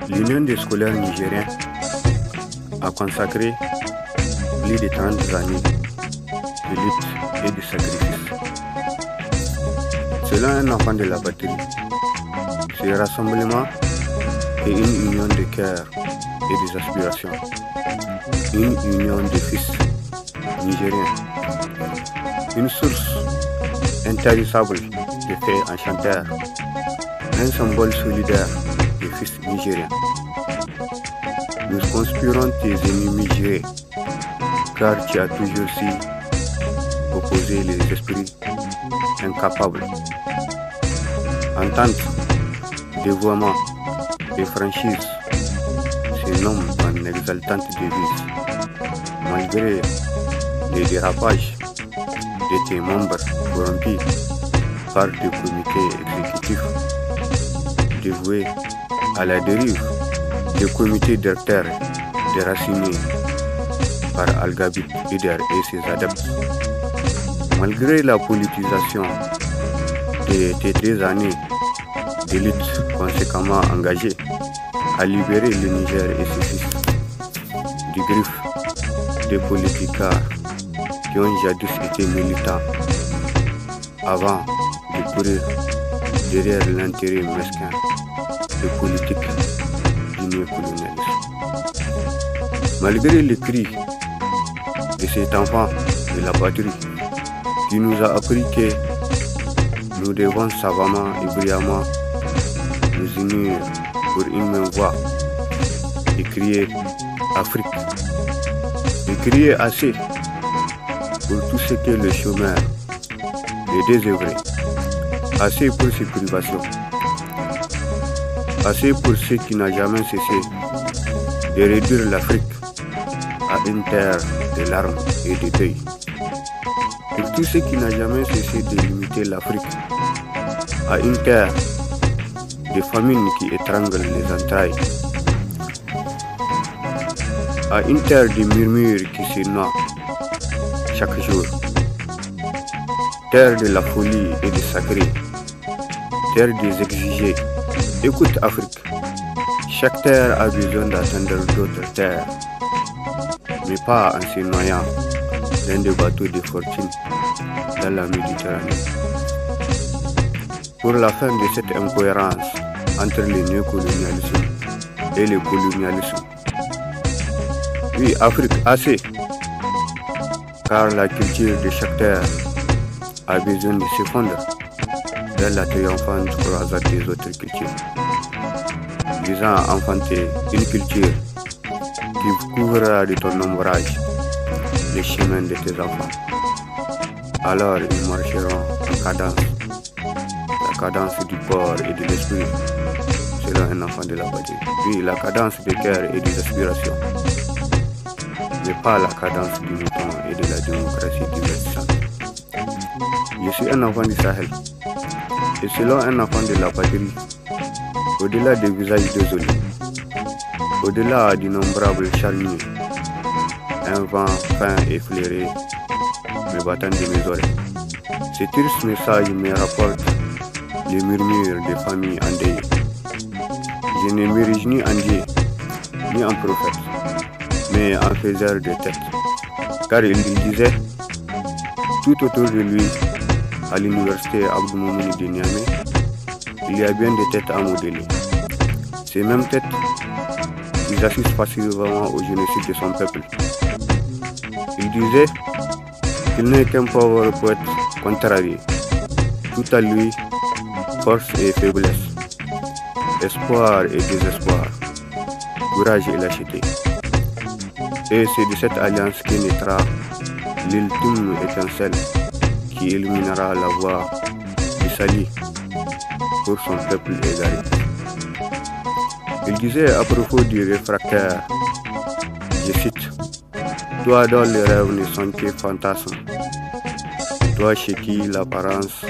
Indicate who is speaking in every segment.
Speaker 1: L'Union des scolaires nigériens a consacré plus de 30 années de lutte et de sacrifice. Selon un enfant de la patrie, ce rassemblement est une union de cœur et des aspirations, une union de fils nigériens, une source intarissable de faits enchanteurs, un symbole solidaire des fils nigériens. Nous conspirons tes ennemis jurés, car tu as toujours su opposer les esprits incapables. Entente, dévouement et franchise se nomment en exaltante devise. Malgré les dérapages de tes membres corrompus par des comités exécutifs dévoués à la dérive, des comités directeurs déracinés par Al-Ghabit Ider et ses adeptes. Malgré la politisation de tes années de lutte conséquemment engagées à libérer le Niger et ses fils du griffe des politiciens qui ont jadis été militants avant de courir derrière l'intérêt mesquin de politique du néocolonialisme. Malgré les cris de cet enfant de la patrie qui nous a appris que nous devons savamment et brillamment nous unir pour une même voix et crier Afrique, et crier assez pour tout ce que le chômeur, les désœuvrés, assez pour ses privations, assez pour ce qui n'a jamais cessé de réduire l'Afrique à une terre de larmes et de deuil, pour tout ce qui n'a jamais cessé de limiter l'Afrique à une terre de famine qui étrangle les entrailles, à une terre de murmures qui se noie chaque jour, terre de la folie et du sacré, terre des exigés. Écoute Afrique, chaque terre a besoin d'attendre d'autres terres, mais pas en se noyant dans des bateaux de fortune dans la Méditerranée. Pour la fin de cette incohérence entre le néocolonialisme et le colonialisme. Oui, Afrique, assez, car la culture de chaque terre a besoin de se fondre dans la triomphante croisade des autres cultures, visant à enfanter une culture qui couvrira de ton ombrage les chemins de tes enfants. Alors ils marcheront en cadence, la cadence du corps et de l'esprit, selon un enfant de la patrie. Oui, la cadence du cœur et des aspirations, mais pas la cadence du mouton et de la démocratie divertissante. Je suis un enfant du Sahel, et selon un enfant de la patrie, au-delà des visages désolés, au-delà d'innombrables charniers, un vent fin et flairé me battant de mes oreilles. Ce triste message me rapporte les murmures des familles endeuillées. Je ne m'érige ni en Dieu, ni en prophète, mais en faiseur de tête, car il disait tout autour de lui, à l'université Abdou Moumouni de Niamey, il y a bien des têtes à modeler. Ces mêmes têtes, ils assistent passivement au génocide de son peuple. Il disait qu'il n'est qu'un pauvre poète contrarié. Tout à lui, force et faiblesse, espoir et désespoir, courage et lâcheté. Et c'est de cette alliance qui naîtra l'ultime étincelle qui illuminera la voie du salut pour son peuple égaré. Il disait à propos du réfractaire, je cite, « Toi dont les rêves ne sont que fantasmes, toi chez qui l'apparence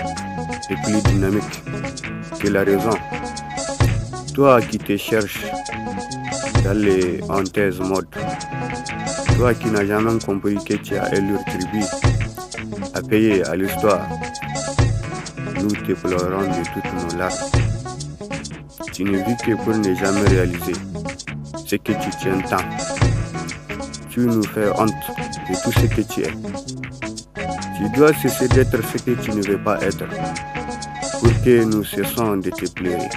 Speaker 1: est plus dynamique que la raison, toi qui te cherches dans les honteuses modes, toi qui n'as jamais compris que tu as un lourd tribut à payer à l'histoire, nous te pleurons de toutes nos larmes. » Tu ne vis que pour ne jamais réaliser ce que tu tiens tant. Tu nous fais honte de tout ce que tu es. Tu dois cesser d'être ce que tu ne veux pas être pour que nous cessons de te pleurer.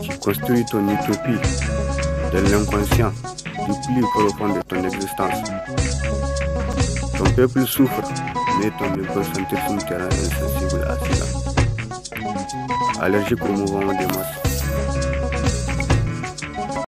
Speaker 1: Tu construis ton utopie de l'inconscient du plus profond de ton existence. Ton peuple souffre, mais ton égocentrisme te rend insensible à cela. Allergique au mouvement des masses.